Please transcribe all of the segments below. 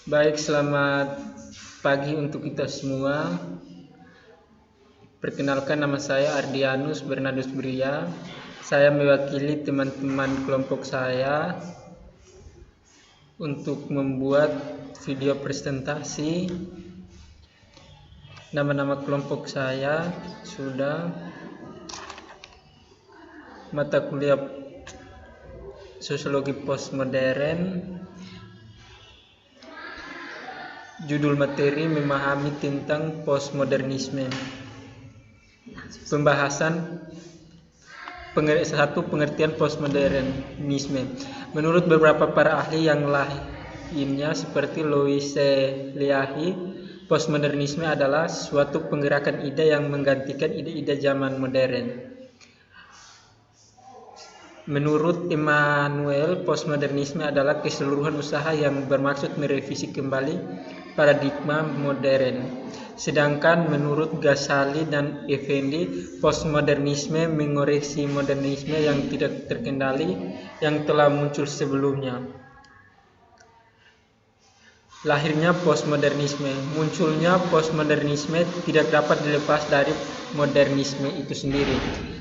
Baik, selamat pagi untuk kita semua. Perkenalkan, nama saya Ardianus Bernardus Bria. Saya mewakili teman-teman kelompok saya untuk membuat video presentasi. Nama-nama kelompok saya sudah: mata kuliah Sosiologi Postmodern, judul materi memahami tentang postmodernisme. Pembahasan pengertian postmodernisme. Menurut beberapa para ahli yang lainnya seperti Louise Leahy, postmodernisme adalah suatu penggerakan ide yang menggantikan ide-ide zaman modern. Menurut Immanuel, postmodernisme adalah keseluruhan usaha yang bermaksud merevisi kembali paradigma modern. Sedangkan menurut Ghazali dan Effendi, postmodernisme mengoreksi modernisme yang tidak terkendali yang telah muncul sebelumnya. Lahirnya postmodernisme. Munculnya postmodernisme tidak dapat dilepas dari modernisme itu sendiri.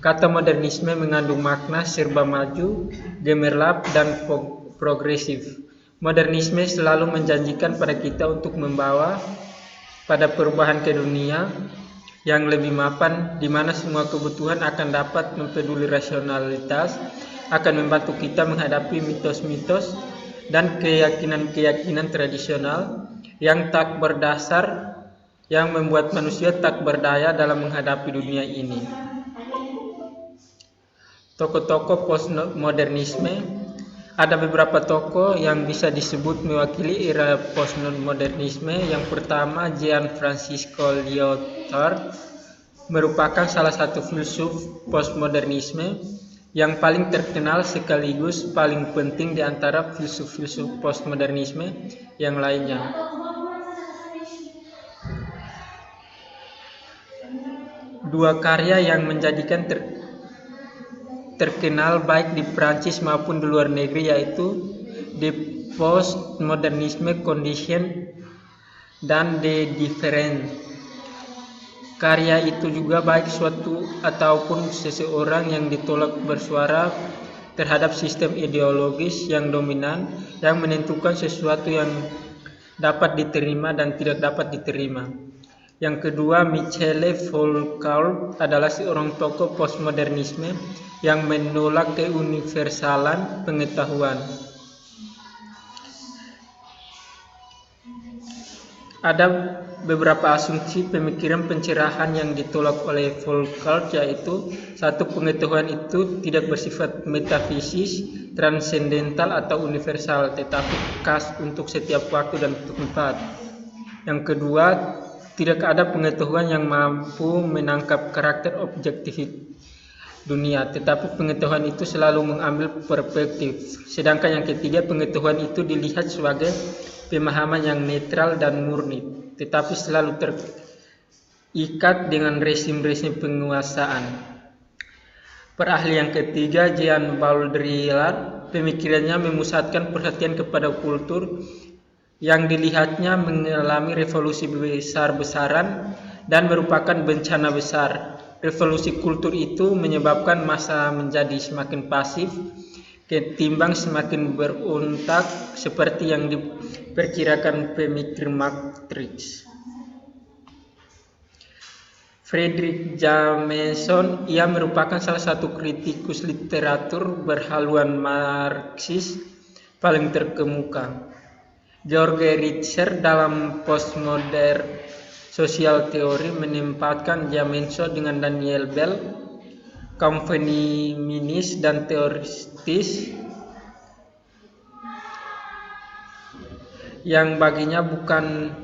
Kata modernisme mengandung makna serba maju, gemerlap, dan progresif. Modernisme selalu menjanjikan pada kita untuk membawa pada perubahan ke dunia yang lebih mapan, di mana semua kebutuhan akan dapat mempeduli rasionalitas, akan membantu kita menghadapi mitos-mitos dan keyakinan-keyakinan tradisional yang tak berdasar, yang membuat manusia tak berdaya dalam menghadapi dunia ini. Tokoh-tokoh postmodernisme. Ada beberapa tokoh yang bisa disebut mewakili era postmodernisme. Yang pertama, Jean Francisco Lyotard merupakan salah satu filsuf postmodernisme yang paling terkenal sekaligus paling penting di antara filsuf-filsuf postmodernisme yang lainnya. Dua karya yang menjadikan terkenal baik di Prancis maupun di luar negeri yaitu The Postmodernisme Condition dan The Different. Karya itu juga baik suatu ataupun seseorang yang ditolak bersuara terhadap sistem ideologis yang dominan yang menentukan sesuatu yang dapat diterima dan tidak dapat diterima. Yang kedua, Michel Foucault adalah seorang tokoh postmodernisme yang menolak keuniversalan pengetahuan. Ada beberapa asumsi pemikiran pencerahan yang ditolak oleh Foucault, yaitu satu, pengetahuan itu tidak bersifat metafisis, transendental atau universal, tetapi khas untuk setiap waktu dan tempat. Yang kedua, tidak ada pengetahuan yang mampu menangkap karakter objektif dunia, tetapi pengetahuan itu selalu mengambil perspektif. Sedangkan yang ketiga, pengetahuan itu dilihat sebagai pemahaman yang netral dan murni, tetapi selalu terikat dengan rezim-rezim penguasaan. Perahli yang ketiga, Jean Baudrillard, pemikirannya memusatkan perhatian kepada kultur yang dilihatnya mengalami revolusi besar-besaran dan merupakan bencana besar. Revolusi kultur itu menyebabkan massa menjadi semakin pasif ketimbang semakin berontak seperti yang diperkirakan pemikir Marx. Friedrich Jameson, ia merupakan salah satu kritikus literatur berhaluan Marxis paling terkemuka. George Ritzer dalam Postmodern Social Theory menempatkan Jameson dengan Daniel Bell, kaum feminis dan teoritis yang baginya bukan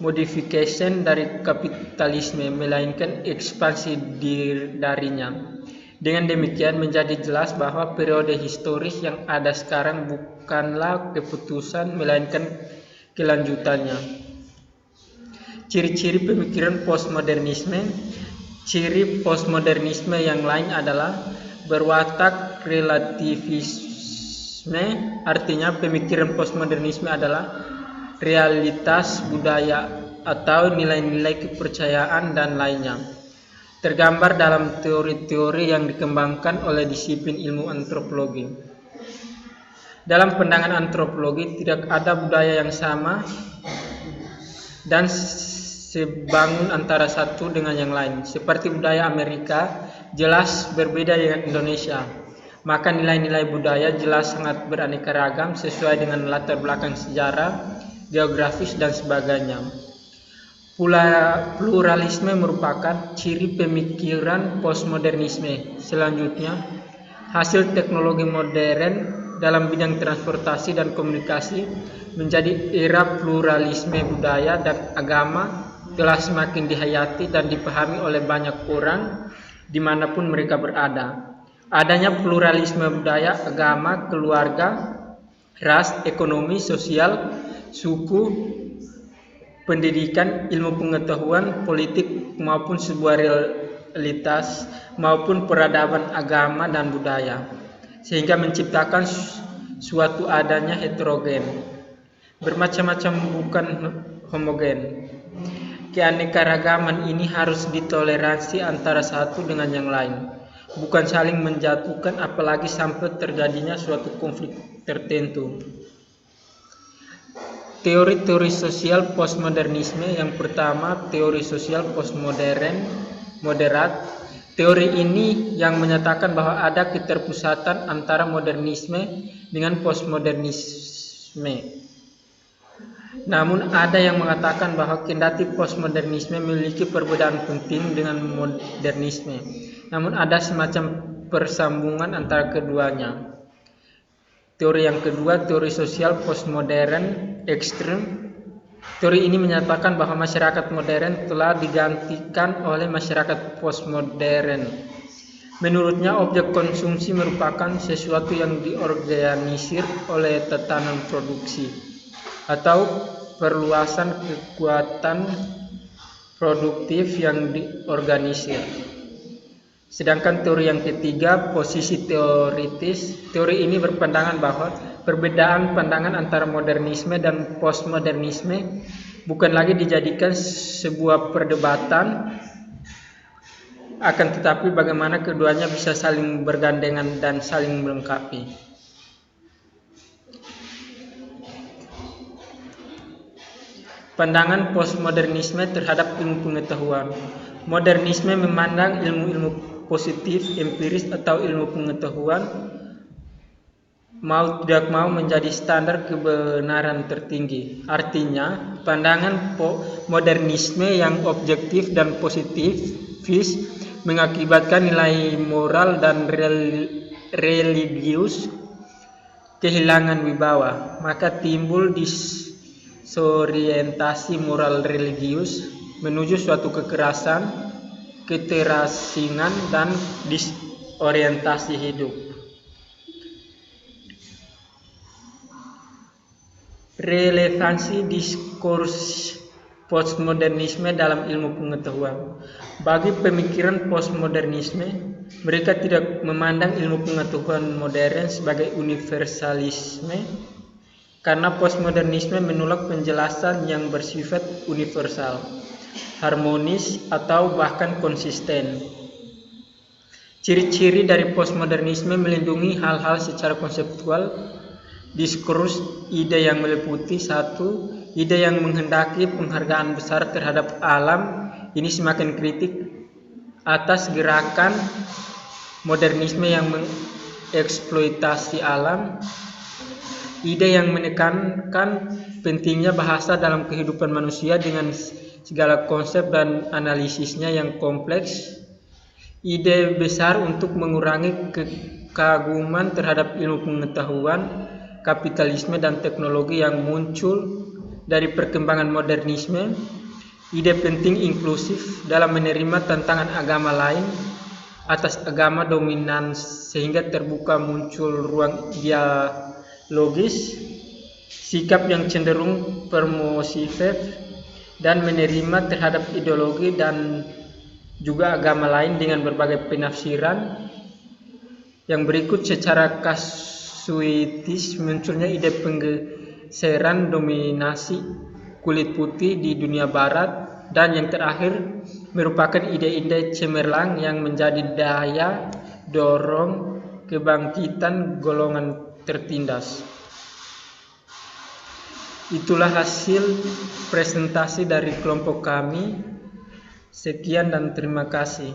modification dari kapitalisme, melainkan ekspansi darinya. Dengan demikian menjadi jelas bahwa periode historis yang ada sekarang bukanlah keputusan, melainkan kelanjutannya. Ciri-ciri pemikiran postmodernisme. Ciri postmodernisme yang lain adalah berwatak relativisme, artinya pemikiran postmodernisme adalah realitas budaya atau nilai-nilai kepercayaan dan lainnya. Tergambar dalam teori-teori yang dikembangkan oleh disiplin ilmu antropologi. Dalam pandangan antropologi, tidak ada budaya yang sama dan sebangun antara satu dengan yang lain. Seperti budaya Amerika jelas berbeda dengan Indonesia. Maka nilai-nilai budaya jelas sangat beraneka ragam sesuai dengan latar belakang sejarah, geografis, dan sebagainya. Pluralisme merupakan ciri pemikiran postmodernisme. Selanjutnya, hasil teknologi modern dalam bidang transportasi dan komunikasi menjadi era pluralisme budaya dan agama telah semakin dihayati dan dipahami oleh banyak orang dimanapun mereka berada. Adanya pluralisme budaya, agama, keluarga, ras, ekonomi, sosial, suku, pendidikan, ilmu pengetahuan, politik maupun sebuah realitas maupun peradaban agama dan budaya, sehingga menciptakan suatu adanya heterogen, bermacam-macam bukan homogen. Keanekaragaman ini harus ditoleransi antara satu dengan yang lain, bukan saling menjatuhkan apalagi sampai terjadinya suatu konflik tertentu. Teori-teori sosial postmodernisme. Yang pertama, teori sosial moderat. Teori ini yang menyatakan bahwa ada keterpusatan antara modernisme dengan postmodernisme. Namun ada yang mengatakan bahwa kendati postmodernisme memiliki perbedaan penting dengan modernisme, namun ada semacam persambungan antara keduanya. Teori yang kedua, teori sosial postmodern ekstrem. Teori ini menyatakan bahwa masyarakat modern telah digantikan oleh masyarakat postmodern. Menurutnya, objek konsumsi merupakan sesuatu yang diorganisir oleh tatanan produksi atau perluasan kekuatan produktif yang diorganisir. Sedangkan teori yang ketiga, posisi teoritis. Teori ini berpandangan bahwa perbedaan pandangan antara modernisme dan postmodernisme bukan lagi dijadikan sebuah perdebatan, akan tetapi bagaimana keduanya bisa saling bergandengan dan saling melengkapi. Pandangan postmodernisme terhadap ilmu pengetahuan. Modernisme memandang ilmu-ilmu positif, empiris atau ilmu pengetahuan mau tidak mau menjadi standar kebenaran tertinggi. Artinya, pandangan modernisme yang objektif dan positifis mengakibatkan nilai moral dan religius kehilangan wibawa, maka timbul disorientasi moral religius menuju suatu kekerasan, keterasingan, dan disorientasi hidup. Relevansi diskurs postmodernisme dalam ilmu pengetahuan. Bagi pemikiran postmodernisme, mereka tidak memandang ilmu pengetahuan modern sebagai universalisme, karena postmodernisme menolak penjelasan yang bersifat universal, harmonis, atau bahkan konsisten. Ciri-ciri dari postmodernisme melindungi hal-hal secara konseptual. Diskurs, ide yang meliputi satu, ide yang menghendaki penghargaan besar terhadap alam, ini semakin kritik atas gerakan modernisme yang mengeksploitasi alam. Ide yang menekankan pentingnya bahasa dalam kehidupan manusia dengan segala konsep dan analisisnya yang kompleks. Ide besar untuk mengurangi kekaguman terhadap ilmu pengetahuan, kapitalisme, dan teknologi yang muncul dari perkembangan modernisme. Ide penting inklusif dalam menerima tantangan agama lain atas agama dominan sehingga terbuka muncul ruang dialogis. Sikap yang cenderung permisif dan menerima terhadap ideologi dan juga agama lain dengan berbagai penafsiran. Yang berikut secara kasuitis munculnya ide pergeseran dominasi kulit putih di dunia barat, dan yang terakhir merupakan ide-ide cemerlang yang menjadi daya dorong kebangkitan golongan tertindas. Itulah hasil presentasi dari kelompok kami. Sekian dan terima kasih.